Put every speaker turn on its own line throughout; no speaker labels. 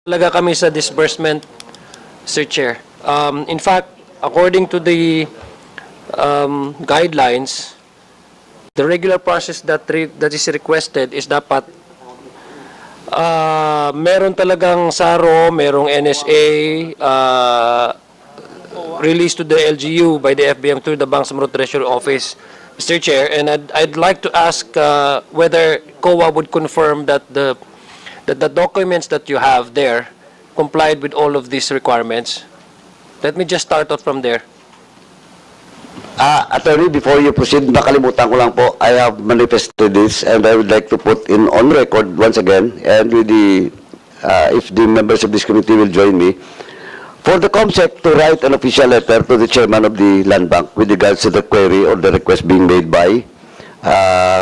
talaga kami sa disbursement, Sir Chair. In fact, according to the guidelines, the regular process that is requested is dapat meron talagang SARO, merong NSA, released to the LGU by the FBM through the Bangsamoro Treasury Office, Mr. Chair, and I'd like to ask whether COA would confirm that the documents that you have there complied with all of these requirements. Let me just start out from there.
Attorney, before you proceed, nakalimutan ko lang po, I have manifested this and I would like to put in on record once again, and with the, if the members of this committee will join me, for the COMSEC to write an official letter to the chairman of the Land Bank with regards to the query or the request being made by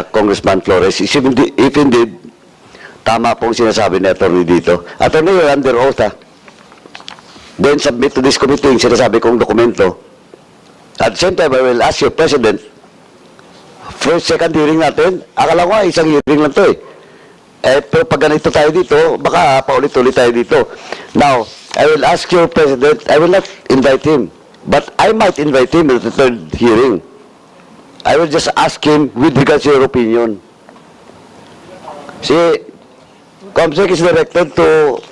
Congressman Flores, if indeed, tama pong sinasabi ni attorney dito. Attorney, you're under oath, then submit to this committee yung sinasabi kong dokumento. At the same time, I will ask your president, first, second hearing natin, akala ko isang hearing lang to pero pag ganito tayo dito, baka paulit-ulit tayo dito. Now, I will ask your president, I will not invite him, but I might invite him at the third hearing. I will just ask him with regards to your opinion. See, COMSEC is directed to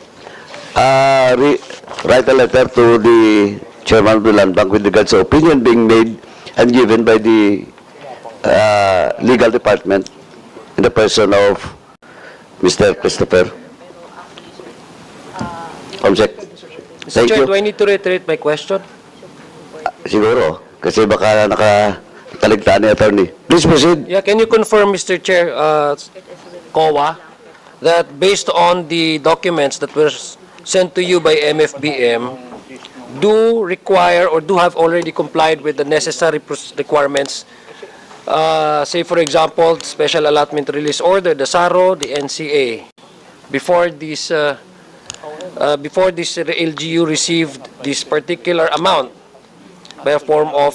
write a letter to the Chairman of the Land Bank with regards to opinion being made and given by the legal department in the person of Mr. Christopher. COMSEC.
Mr. Chair, do I need to reiterate my question?
Siguro, kasi baka nakataligtaan ni attorney. Please proceed.
Yeah, can you confirm, Mr. Chair, COA, that based on the documents that were sent to you by MFBM, do require or do have already complied with the necessary requirements, say for example, special allotment release order, the SARO, the NCA, before this LGU received this particular amount by a form of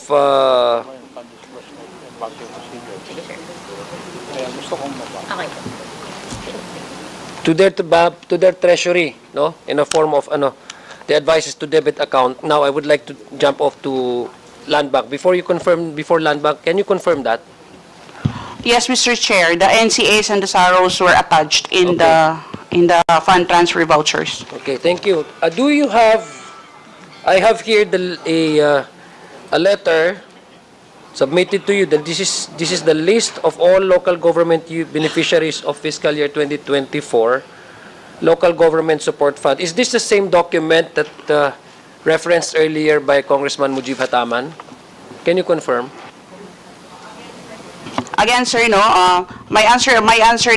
to their treasury, no, in a form of the advice is to debit account. Now I would like to jump off to Land Bank. Before Land Bank, can you confirm that?
Yes, Mr. Chair. The NCAs and the SAROs were attached in the fund transfer vouchers.
Okay, thank you. Do you have? I have here a letter submitted to you that this is the list of all local government beneficiaries of fiscal year 2024. Local Government Support Fund. Is this the same document that referenced earlier by Congressman Mujib Hataman? Can you confirm?
Again, sir, no, my answer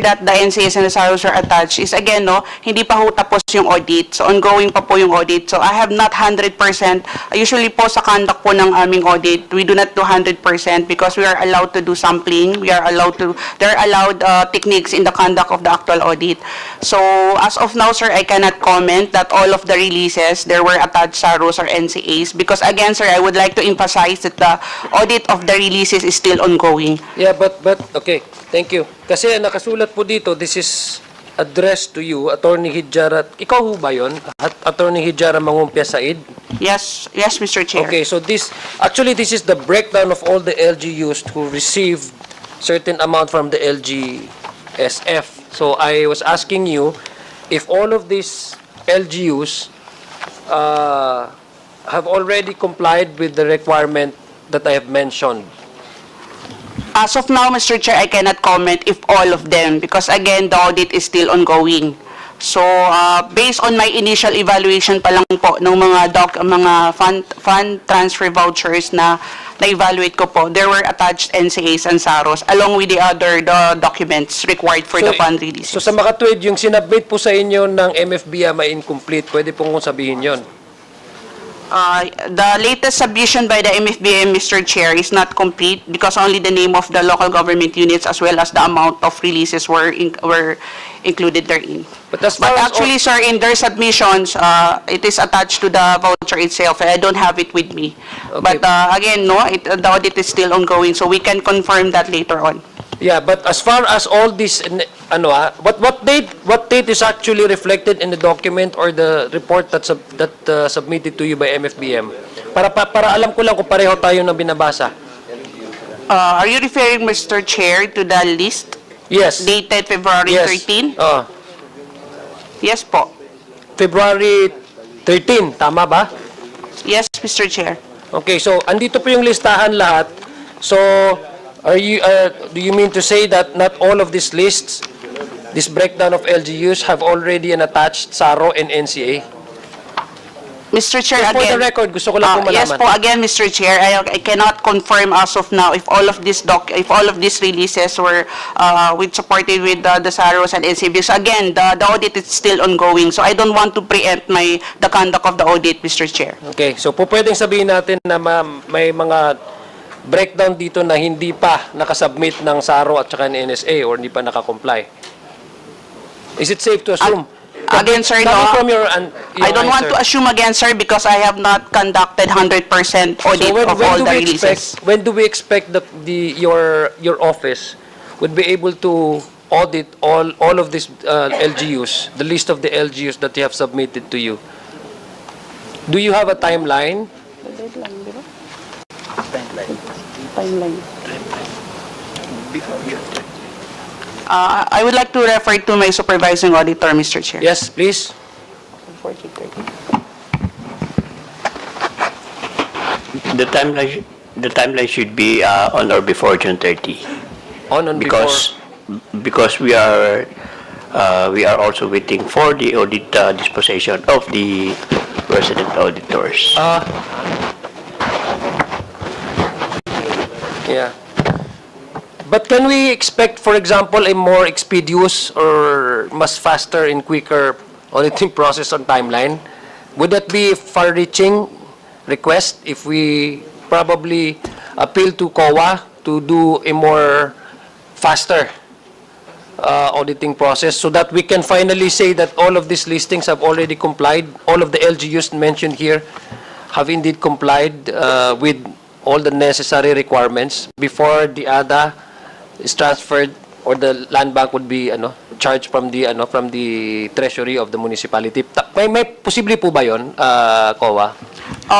that the NCAs and the SAROs are attached is, again, no, hindi pa ho tapos yung audit. So, ongoing pa po yung audit. So, I have not 100%. Usually po sa conduct po ng aming audit, we do not do 100% because we are allowed to do sampling. There are allowed techniques in the conduct of the actual audit. So, as of now, sir, I cannot comment that all of the releases, there were attached SAROs or NCAs because, again, sir, I would like to emphasize that the audit of the releases is still ongoing.
Yeah, but okay, thank you. Kasi nakasulat po dito, this is addressed to you, Attorney Hidjara. Ikaw ho ba yun? Attorney Hidjara Mangumpia Said?
Yes, Mr. Chair.
Okay, so this is the breakdown of all the LGUs who received certain amount from the LGSF. So I was asking you if all of these LGUs have already complied with the requirement that I have mentioned.
As of now, Mr. Chair, I cannot comment if all of them because, again, the audit is still ongoing. So, based on my initial evaluation pa lang po ng mga fund transfer vouchers na na-evaluate ko po, there were attached NCAs and SAROs along with the other documents required for the fund releases.
So, sa makatwid, yung sinabit po sa inyo ng MFBM ay incomplete. Pwede pong sabihin yon.
The latest submission by the MFBM, Mr. Chair, is not complete because only the name of the local government units as well as the amount of releases were included therein. But actually, sir, in their submissions, it is attached to the voucher itself. I don't have it with me. Okay. But again, no, the audit is still ongoing, so we can confirm that later on.
Yeah, but as far as all this, what date is actually reflected in the document or the report that submitted to you by MFBM? Para alam ko lang kung pareho tayo na binabasa.
Are you referring, Mr. Chair, to the list
Yes.
dated February
Yes.
13?
Oh,
Yes po.
February 13, tama ba?
Yes, Mr. Chair.
Okay, so andito po yung listahan lahat. So, do you mean to say that not all of these lists, this breakdown of LGUs have already an attached SARO and NCA?
Mr. Chair,
For the
again.
record, gusto ko lang po
Yes
malaman.
po, again, Mr. Chair, I cannot confirm as of now if all of these releases were supported with the SAROs and NCBs. Again, the audit is still ongoing, so I don't want to preempt the conduct of the audit, Mr. Chair.
Okay, so po pwedeng sabihin natin na may mga breakdown dito na hindi pa nakasubmit ng SARO at saka ng NSA or hindi pa nakakomply. Is it safe to assume?
Again, sir,
Coming
no.
from your
I don't want to
answer.
assume again, sir, because I have not conducted 100% audit
So
of all the releases.
when do we expect your office would be able to audit all of these LGUs, the list of the LGUs that you have submitted to you? Do you have a timeline?
I would like to refer to my supervising auditor, Mr. Chair.
Yes, please.
The timeline should be on or before June 30,
On
because we are also waiting for the audit disposition of the resident auditors.
Yeah. But can we expect, for example, a more expeditious or much faster and quicker auditing process on timeline? Would that be a far-reaching request if we probably appeal to COA to do a more faster auditing process so that we can finally say that all of these listings have already complied, all of the LGUs mentioned here have indeed complied with all the necessary requirements before the ADA is transferred or the land bank would be charged from the treasury of the municipality. May posible po ba 'yon, COA?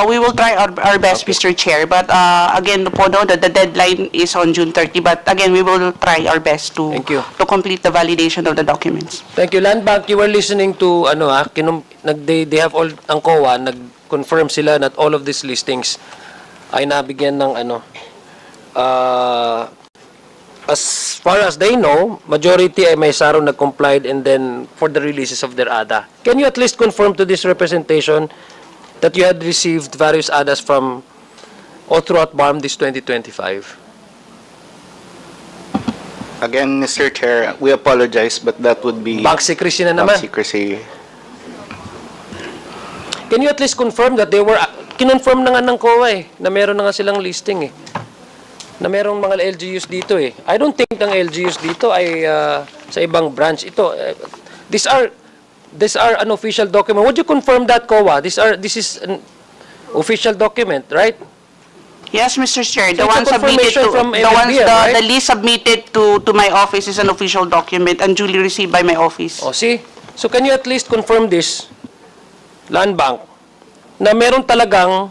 We will try our best, Mr. Chair, but again, the deadline is on June 30, but again, we will try our best to
Thank you.
to complete the validation of the documents.
Thank you. Land Bank, you were listening to they have all ang COA nag-confirm sila that all of these listings ay nabigyan ng as far as they know, majority ay may SARO nag-complied and then for the releases of their ADA. Can you at least confirm to this representation that you had received various ADAs from all throughout BARM this 2025?
Again, Mr. Chair, we apologize, but that would be
Bank secrecy na naman.
bank secrecy.
Can you at least confirm that they were, kinonfirm na nga ng COA na meron na nga silang listing na merong mga LGUs dito I don't think ang LGUs dito ay sa ibang branch ito. These are an official document. Would you confirm that, COA? This is an official document, right?
Yes, Mr. Chair,
So
the
it's a
one submitted
confirmation
to,
from
the ones,
MFBM, right?
the list submitted to my office is an official document and duly received by my office.
Oh, see? So can you at least confirm this, Land Bank, na meron talagang,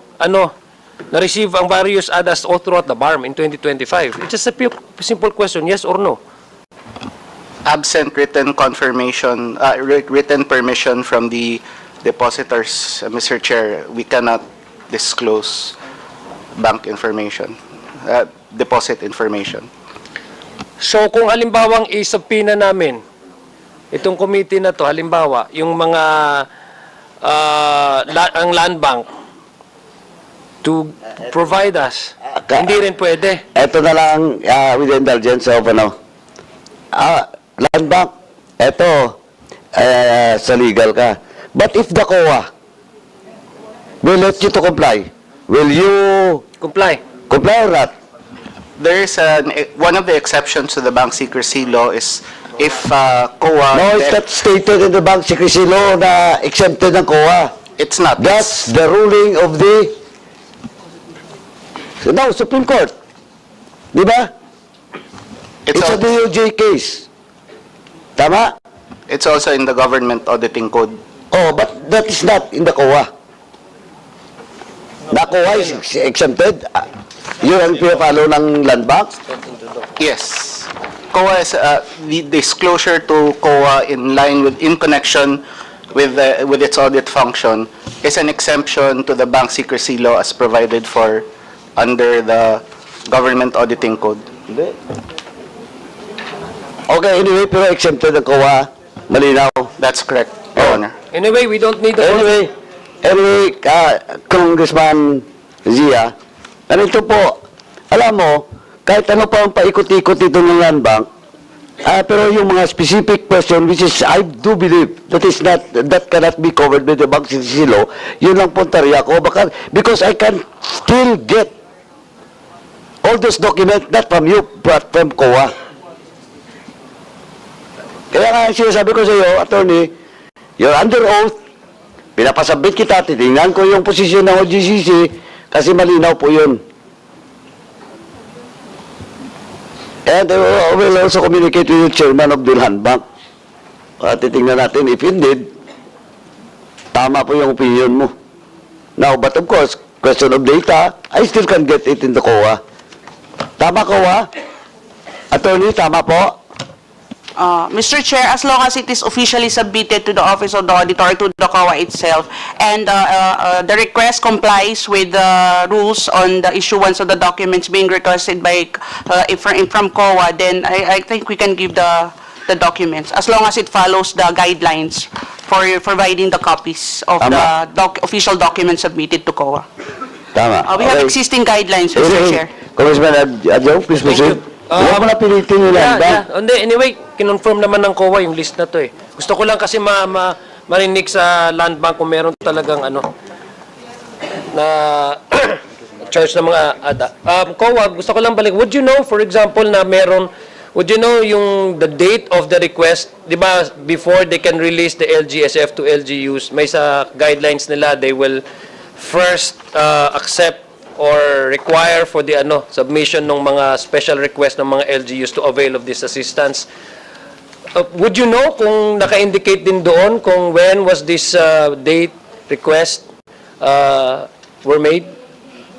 na-receive ang various ADAs all throughout the BARM in 2025? It's just a simple question, yes or no?
Absent written confirmation, written permission from the depositors, Mr. Chair, we cannot disclose bank information, deposit information.
So kung halimbawang isubpina namin, itong committee na to, halimbawa, yung mga, ang land bank, to provide us, hindi rin pwede.
Ito na lang, with the indulgence of, land bank, ito, sa legal ka. But if the COA will let you to comply, will you
Comply.
comply or not?
There is one of the exceptions to the bank secrecy law is if COA...
No, it's not stated in the bank secrecy law na exempted ng COA.
It's not.
That's the ruling of the Supreme Court. Di ba? It's a DOJ case. Tama?
It's also in the government auditing code.
Oh, but that is not in the COA. The COA is exempted. Yun ang pinapalo ng Land Bank.
Yes. COA is the disclosure to COA in connection with its audit function is an exemption to the bank secrecy law as provided for under the government auditing code.
Okay, anyway, pero exempted ang COA. Malinaw.
That's correct, Your Honor.
Anyway, we don't need the...
Anyway, Congressman Zia, ganito po, alam mo, kahit ano pa ang paikot-ikot ito ng Land Bank, pero yung mga specific question, which is, I do believe, that cannot be covered by the bank secrecy law, yun lang po tariya ko, because I can still get all those documents, not from you, but from COA. Kaya nga sinasabi ko sa iyo, attorney, you're under oath, pinapasabit kita, titingnan ko yung posisyon ng OGCC, kasi malinaw po yun. And I will also communicate with the chairman of the Land Bank. Titingnan natin, if indeed, tama po yung opinion mo. Now, but of course, question of data, I still can get it in the COA. Tama, COA? Attorney, tama po?
Mr. Chair, as long as it is officially submitted to the Office of the Auditor, to the COA itself, and the request complies with the rules on the issuance of the documents being requested by from COA, then I think we can give the documents, as long as it follows the guidelines for providing the copies of the official documents submitted to COA.
Tama.
We have existing guidelines, Mr. Chair.
Congressman Adjo, please proceed. Huwag mo na pilitin yung Land Bank.
Anyway, kinonfirm naman ng COA yung list na to eh. Gusto ko lang kasi marinig sa Land Bank kung meron talagang na charge ng mga COA, gusto ko lang balik. Would you know, for example, na would you know yung the date of the request, di ba, before they can release the LGSF to LGUs, may sa guidelines nila, they will first accept or require for the submission ng mga special request ng mga LGUs to avail of this assistance. Would you know kung naka-indicate din doon kung when was this date request were made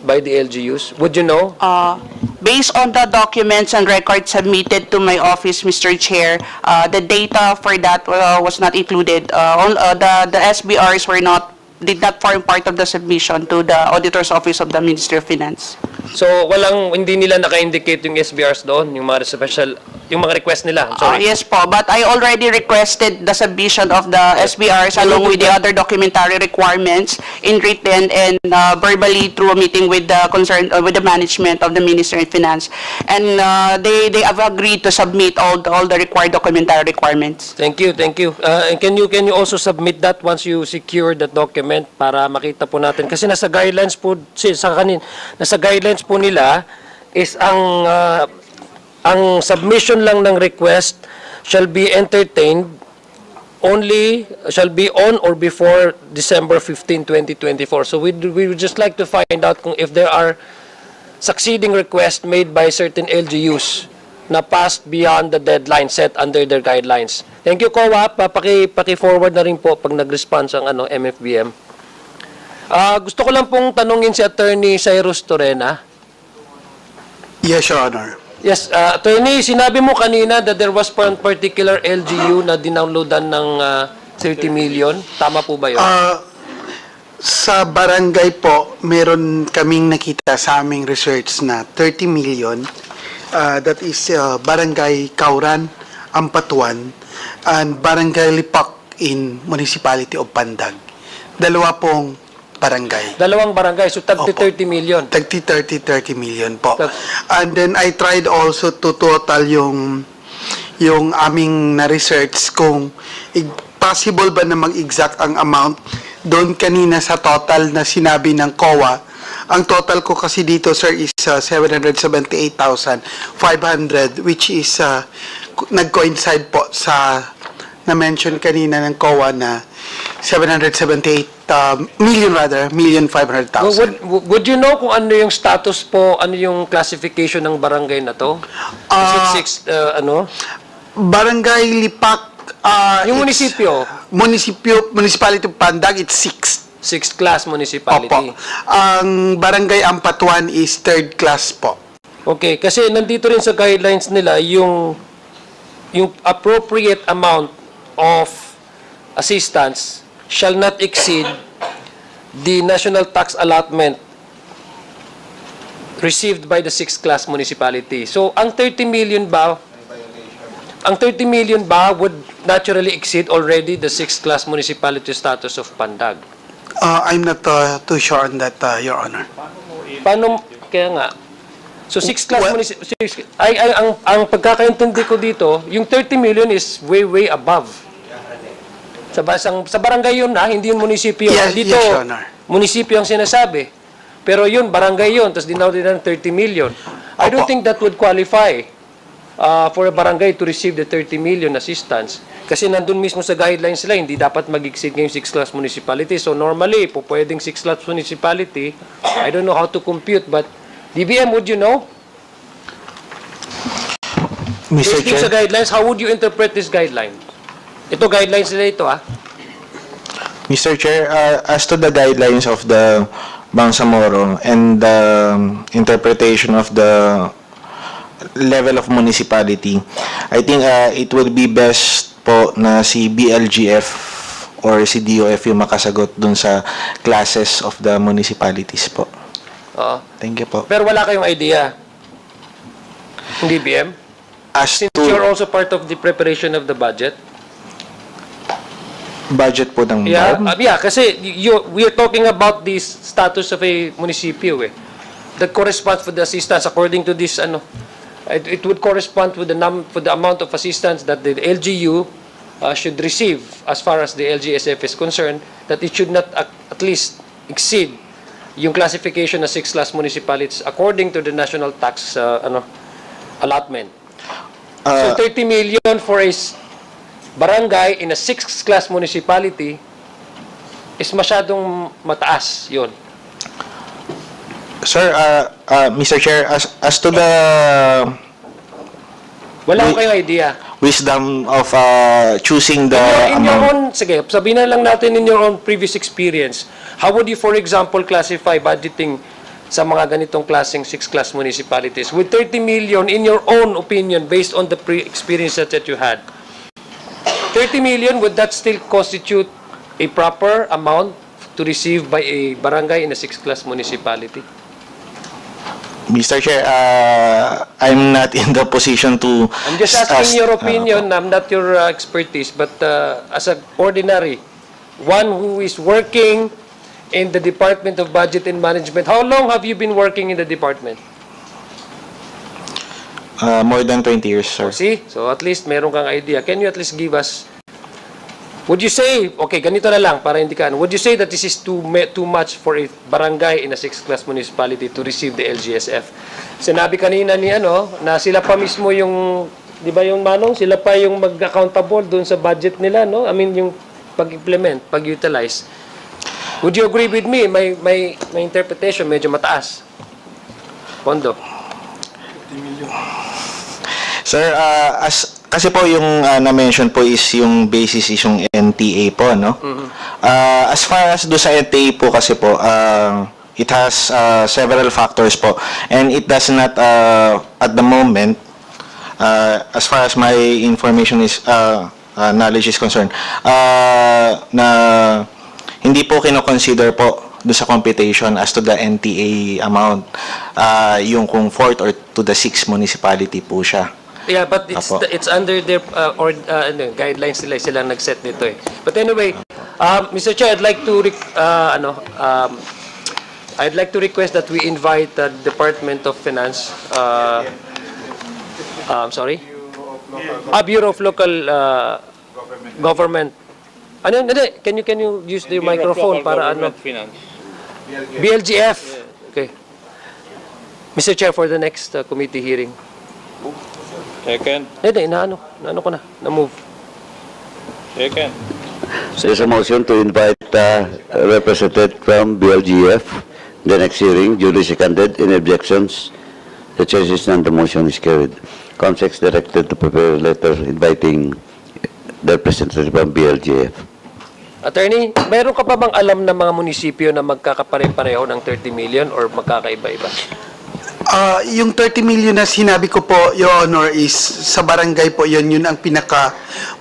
by the LGUs? Would you know?
Based on the documents and records submitted to my office, Mr. Chair, the data for that was not included. The SBRs did not form part of the submission to the Auditor's Office of the Ministry of Finance.
So, hindi nila naka-indicate yung SBRs doon, yung mga special, yung mga request nila? I'm sorry.
Yes po, but I already requested the submission of the SBRs along with the other documentary requirements in written and verbally through a meeting with the management of the Ministry of Finance. And they have agreed to submit all the required documentary requirements.
Thank you. And can you also submit that once you secure that document para makita po natin? Kasi nasa guidelines po nasa guidelines po nila is ang submission lang ng request shall be entertained shall be on or before December 15, 2024. So we would just like to find out kung if there are succeeding requests made by certain LGUs na passed beyond the deadline set under their guidelines. Thank you, COA. Paki-forward na rin po pag nag-response ang MFBM. Gusto ko lang pong tanungin si Attorney Cyrus Torrena.
Yes, Your Honor.
Yes, Attorney, sinabi mo kanina that there was one particular LGU na dinownloadan ng 30 million. Tama po ba yun?
Sa barangay po, meron kaming nakita sa aming research na 30 million. That is Barangay Kauran, Ampatuan, and Barangay Lipak in Municipality of Pandag. Dalawa pong barangay.
Dalawang barangay, so tagti 30 million.
Tagti 30 million po. And then I tried also to total yung aming na-research kung possible ba na mag-exact ang amount. Doon kanina sa total na sinabi ng COA, ang total ko kasi dito, sir, is 778,500, which is nag-coincide po sa na-mention kanina ng COA na $1,500,000.
Would you know kung ano yung status po, ano yung classification ng barangay na to? Is it six, ano?
Barangay Lipak,
Yung
it's-
munisipyo,
Municipality of Pandag, it's 6.
sixth class municipality.
Opo. Ang Barangay Ampatuan is 3rd class po.
Okay, kasi nandito rin sa guidelines nila yung appropriate amount of assistance shall not exceed the national tax allotment received by the 6th class municipality. So, ang 30 million ba would naturally exceed already the 6th class municipality status of Pandag?
I'm not too sure on that, Your Honor.
Paano, kaya nga, so 6th class
Well-
municipality, ang pagkakaintindi ko dito, yung 30 million is way above. Sa barangay yun hindi yun munisipyo.
Yes,
Dito,
yes, Your Honor.
munisipyo ang sinasabi. Pero yun, barangay yun, tapos dinaw din ng 30 million. I don't
Opo.
think that would qualify for a barangay to receive the 30 million assistance. Kasi nandun mismo sa guidelines sila, hindi dapat mag-exceed ngayong 6th class municipality. So normally, po pwedeng 6th class municipality, I don't know how to compute, but DBM, would you know?
Mr.
Based sa
Chair,
guidelines, how would you interpret this guideline? Ito, guidelines nila ito,
Mr. Chair, as to the guidelines of the Bangsamoro and the interpretation of the level of municipality, I think it would be best po na si BLGF or si DOF yung makasagot dun sa classes of the municipalities po.
Oo.
Thank you po.
Pero wala kayong idea. Hindi, BM?
As
Since you're
to
also part of the preparation of the budget.
budget po ng
Yeah,
BARM,
kasi we are talking about the status of a munisipyo that corresponds with the assistance according to this it would correspond with the amount of assistance that the LGU should receive as far as the LGSF is concerned, that it should not at least exceed yung classification of 6th class municipalities according to the national tax allotment. So 30 million for a barangay in a 6th class municipality is masyadong mataas yun.
Sir, Mr. Chair, as to the
Wala ko kayong idea.
wisdom of choosing the
In your
amount.
own, sige, sabihin na lang natin in your own previous experience, how would you, for example, classify budgeting sa mga ganitong klaseng 6th class municipalities with 30 million in your own opinion based on the experience that you had? 30 million, would that still constitute a proper amount to receive by a barangay in a 6th class municipality?
Mr. Chair, I'm not in the position to...
I'm just asking your opinion. I'm not your expertise, but as an ordinary, one who is working in the Department of Budget and Management, how long have you been working in the department?
More than 20 years, sir.
See? So at least meron kang idea. Can you at least give us... Would you say, okay, ganito na lang para hindi ka, would you say that this is too much for a barangay in a 6th class municipality to receive the LGSF? Sinabi kanina ni na sila pa mismo yung, di ba yung Manong, sila pa yung mag-accountable doon sa budget nila, no? I mean, yung pag-implement, pag-utilize. Would you agree with me? My interpretation medyo mataas. Pondo.
Sir, kasi po yung na-mention po is yung basis is yung NTA po, no? As far as do sa NTA po kasi po, it has several factors po. And it does not, at the moment, as far as my information is, knowledge is concerned, na hindi po kino-consider po do sa computation as to the NTA amount, yung kung 4th or to the 6th municipality po siya.
Yeah, but
Apo.
it's under their guidelines nila silang nag-set nito eh. But anyway, Mr. Chair, I'd like to I'd like to request that we invite the Department of Finance sorry? Bureau of Local Government. Hindi, can you use the microphone para BLGF. Okay. Mr. Chair, for the next committee hearing.
Second.
Hindi, naano ko na, na-move.
Second.
There's a motion to invite a representative from BLGF. The next hearing, duly seconded. Any objections? The chair is none. The motion is carried. COMSEC is directed to prepare a letter inviting the representative from BLGF.
Attorney, meron ka pa bang alam ng mga munisipyo na magkakapare-pareho ng 30 million or magkakaiba-iba?
Yung 30 million na sinabi ko po, Your Honor, is sa barangay po, yun ang pinaka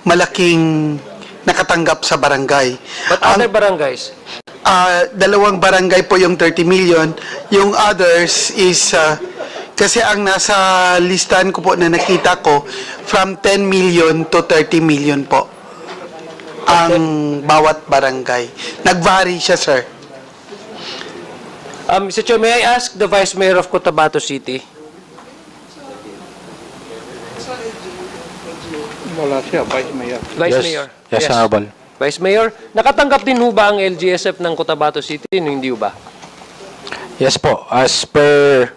malaking nakatanggap sa barangay.
But other barangays?
Dalawang barangay po yung 30 million. Yung others is, kasi ang nasa listahan ko po na nakita ko, from 10 million to 30 million po ang bawat barangay. Nag-vary siya, sir.
Mr. Chair, may I ask the Vice Mayor of Cotabato City?
Wala siya, Vice Mayor.
Vice Mayor.
Yes, Honorable.
Vice Mayor, nakatanggap din ho ba ang LGSF ng Cotabato City? Hindi ho ba?
Yes po. As per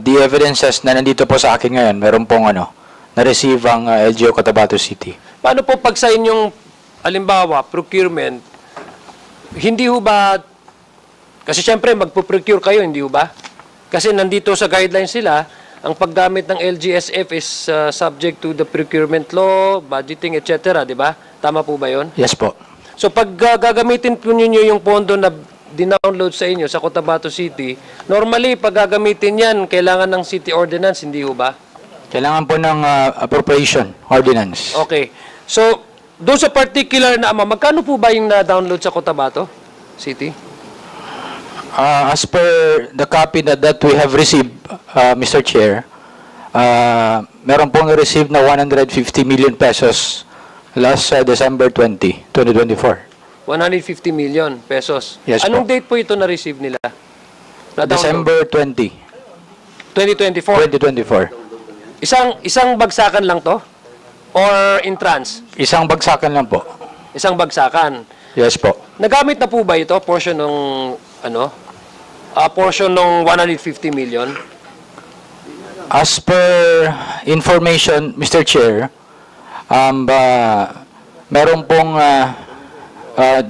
the evidences na nandito po sa akin ngayon, meron pong na-receive ang LGU Cotabato City.
Paano po pag sa inyong, alimbawa, procurement, hindi ho ba, kasi syempre magpo-procure kayo, hindi ho ba? Kasi nandito sa guidelines sila, ang paggamit ng LGSF is subject to the procurement law, budgeting, etc., di ba? Tama po ba yon?
Yes po.
So pag gagamitin po ninyo yung pondo na dinownload sa inyo sa Cotabato City, normally pag gagamitin yan, kailangan ng city ordinance, hindi ho ba?
Kailangan po ng appropriation ordinance.
Okay. So, doon sa particular na magkano po ba yung na-download sa Cotabato City?
As per the copy that we have received, Mr. Chair, meron pong receive na 150 million pesos last December 20, 2024.
150 million pesos.
Yes
Anong
po.
date po ito na-receive nila? Na-download?
December 20,
2024?
2024.
Isang bagsakan lang to? Or in trans?
Isang bagsakan lang po.
Isang bagsakan.
Yes po.
Nagamit na po ba ito? Portion ng, portion ng 150 million?
As per information, Mr. Chair, meron pong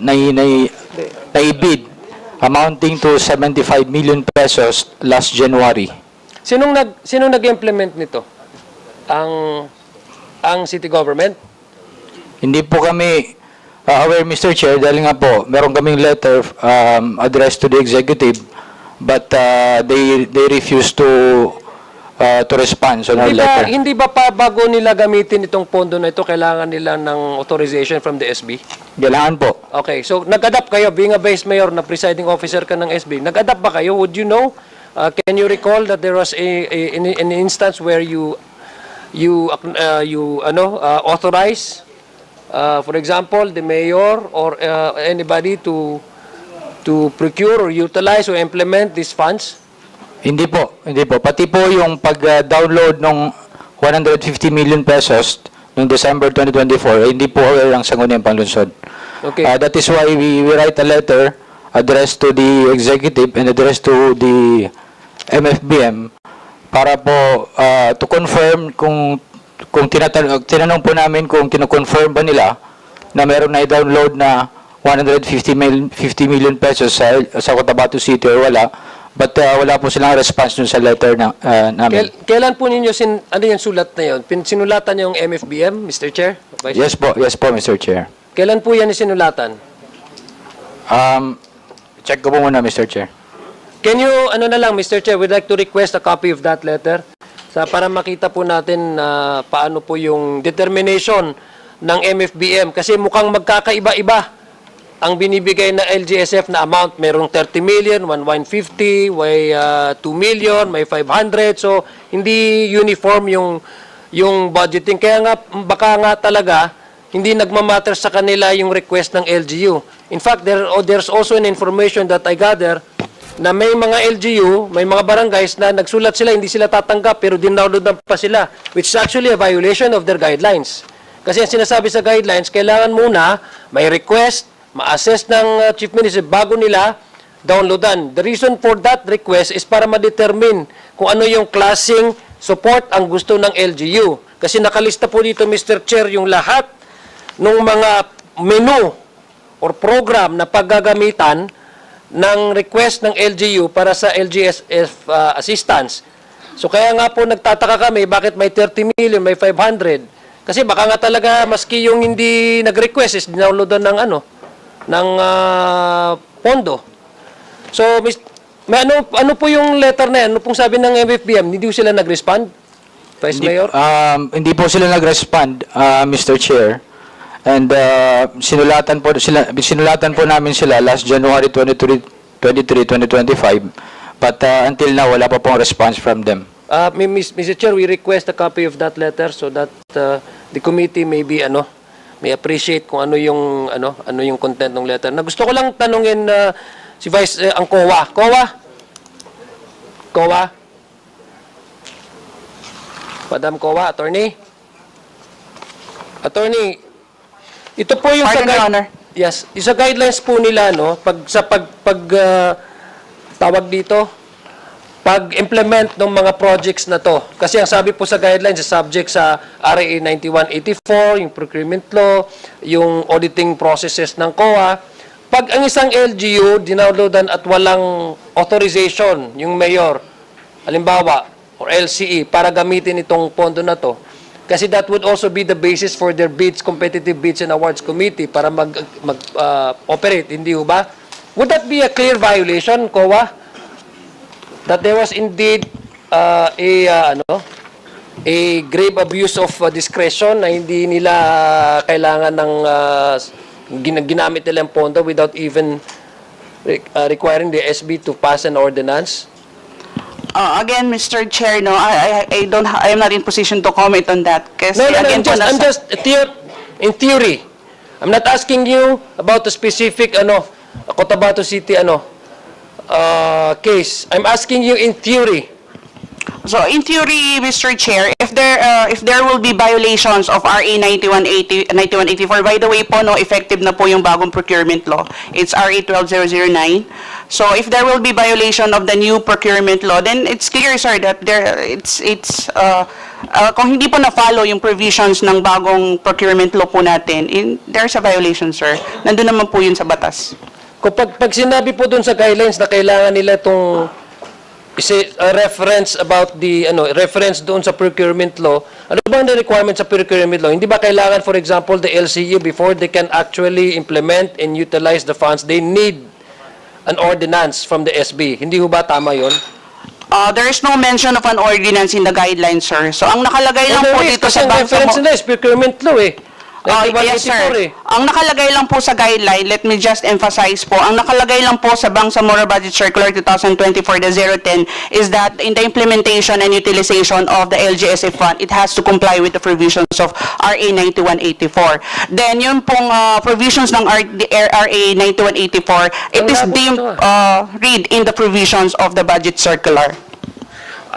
naibid amounting to 75 million pesos last January.
Sinong nag-implement nito? Ang city government?
Hindi po kami aware, Mr. Chair, dahil nga po, meron kaming letter addressed to the executive, but they refused to respond on our letter.
Hindi ba pa bago nila gamitin itong pondo na ito, kailangan nila ng authorization from the SB?
Kailangan po.
Okay, so nag-adapt kayo, being a vice mayor na presiding officer ka ng SB, nag-adapt ba kayo? Would you know? Can you recall that there was an instance where you authorize, for example, the mayor or anybody to procure or utilize or implement these funds?
Hindi po. Pati po yung pag-download ng 150 million pesos noong December 2024, hindi po aware ang Sangguniang Panglunsod.
Okay.
That is why we write a letter addressed to the executive and addressed to the MFBM para po to confirm kung tinanong po namin kung kino-confirm ba nila na meron na i-download na 150 million pesos sa Cotabato City or wala. But wala po silang response dun sa letter namin.
Kailan po ninyo, ano yung sulat na yun? Sinulatan niyo yung MFBM, Mr. Chair?
Yes po, Mr. Chair.
Kailan po yan sinulatan?
Check ko po muna, Mr. Chair.
Can you, Mr. Chair, we'd like to request a copy of that letter para makita po natin paano po yung determination ng MFBM. Kasi mukhang magkakaiba-iba ang binibigay na LGSF na amount. Merong 30 million, 150, may 2 million, may 500. So, hindi uniform yung budgeting. Kaya nga, baka nga talaga, hindi nagmamatter sa kanila yung request ng LGU. In fact, there's also an information that I gather na may mga LGU, may mga barangays na nagsulat sila, hindi sila tatanggap, pero dinownload na pa sila, which is actually a violation of their guidelines. Kasi ang sinasabi sa guidelines, kailangan muna may request, ma-assess ng Chief Minister bago nila downloadan. The reason for that request is para ma-determine kung ano yung klaseng support ang gusto ng LGU. Kasi nakalista po dito, Mr. Chair, yung lahat ng mga menu or program na paggagamitan ng request ng LGU para sa LGSF assistance. So kaya nga po nagtataka kami bakit may 30 million, may 500. Kasi baka nga talaga maski yung hindi nag-request is downloadan ng ng pondo. So may ano po yung letter na yan? Ano pong sabi ng MFBM? Hindi po sila nag-respond? Vice Mayor?
Hindi po sila nag-respond, Mr. Chair. And sinulatan po namin sila last January 23, 2025. But until now, wala pa pong response from them.
Mr. Chair, we request a copy of that letter so that the committee may be may appreciate kung ano yung content ng letter. Na gusto ko lang tanungin si Vice ang COA. COA? Madam COA, attorney? Attorney, ito po yung
Pardon, Your Honor.
Yes, isa guidelines po nila tawag dito, pag-implement ng mga projects na to. Kasi ang sabi po sa guidelines, subject sa RA 9184, yung procurement law, yung auditing processes ng COA. Pag ang isang LGU dinownloadan at walang authorization, yung mayor, halimbawa, or LCE, para gamitin itong pondo na to, kasi that would also be the basis for their bids, competitive bids and awards committee para mag-operate, hindi ba? Would that be a clear violation, COA? That there was indeed a grave abuse of discretion na hindi nila kailangan ng ginamit nilang pondo without even requiring the SB to pass an ordinance?
Again, Mr. Chair, no, I am not in position to comment on that. Kasi
No,
again,
I'm just in theory. I'm not asking you about the specific Cotabato City case. I'm asking you in theory.
So in theory, Mr. Chair, if there will be violations of RA 9184, by the way po, no, effective na po yung bagong procurement law. It's RA 12009. So if there will be violation of the new procurement law, then it's clear, sir, that kung hindi po na-follow yung provisions ng bagong procurement law po natin, there's a violation, sir. Nandun naman po yun sa batas.
Pag sinabi po dun sa guidelines na kailangan nila itong reference about the reference doon sa procurement law, ano ba ang requirement sa procurement law? Hindi ba kailangan, for example, the LCU, before they can actually implement and utilize the funds, they need an ordinance from the SB? Hindi ba tama yun?
There is no mention of an ordinance in the guidelines, sir. So ang nakalagay lang po dito
kasi
sa
ang reference nila is procurement law eh.
Yes, sir. Ang nakalagay lang po sa guideline, let me just emphasize po, ang nakalagay lang po sa Bangsamoro Budget Circular 2024-010 is that in the implementation and utilization of the LGSF fund, it has to comply with the provisions of RA 9184. Then yun pong provisions ng RA 9184, it is deemed read in the provisions of the Budget Circular.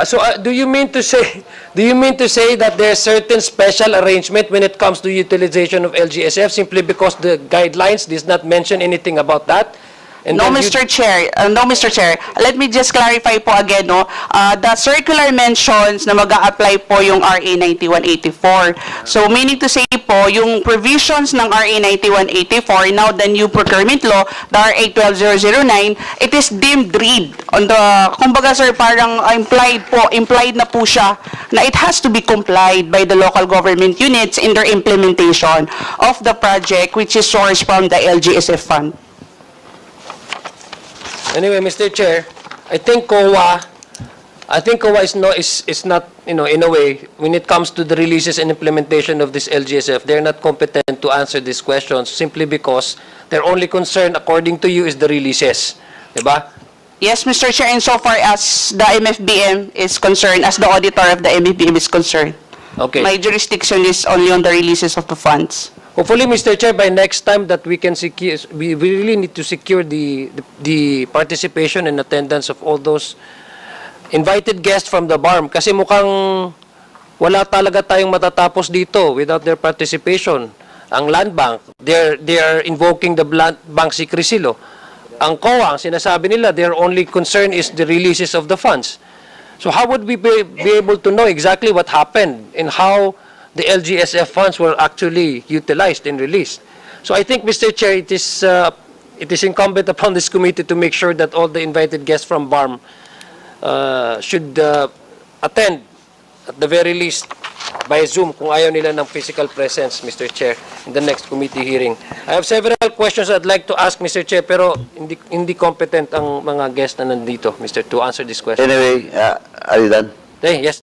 So do you mean to say that there's certain special arrangement when it comes to utilization of LGSF simply because the guidelines does not mention anything about that? And
No, Mr. Chair. No, Mr. Chair. Let me just clarify po again, no. The circular mentions na mag-a-apply po yung RA 9184. So, meaning to say po, yung provisions ng RA 9184, now the new procurement law, the RA 12009, it is deemed read on the, kumbaga sir, parang implied na po siya na it has to be complied by the local government units in their implementation of the project which is sourced from the LGSF fund.
Anyway, Mr. Chair, I think COA is not, in a way, when it comes to the releases and implementation of this LGSF, they're not competent to answer these questions simply because their only concern, according to you, is the releases. Diba?
Yes, Mr. Chair, insofar as the MFBM is concerned, as the auditor of the MFBM is concerned,
Okay.
my jurisdiction is only on the releases of the funds.
Hopefully, Mr. Chair, by next time that we can secure, we really need to secure the participation and attendance of all those invited guests from the BARM. Kasi mukhang wala talaga tayong matatapos dito without their participation. Ang Land Bank, they are invoking the Land Bank secrecy law. Ang COA, ang sinasabi nila, their only concern is the releases of the funds. So how would we be able to know exactly what happened and how the LGSF funds were actually utilized and released? So I think, Mr. Chair, it is incumbent upon this committee to make sure that all the invited guests from BARM should attend, at the very least, by Zoom, kung ayaw nila ng physical presence, Mr. Chair, in the next committee hearing. I have several questions I'd like to ask, Mr. Chair, pero hindi competent ang mga guests na nandito, Mr. to answer this question.
Anyway, are you done?
Yes.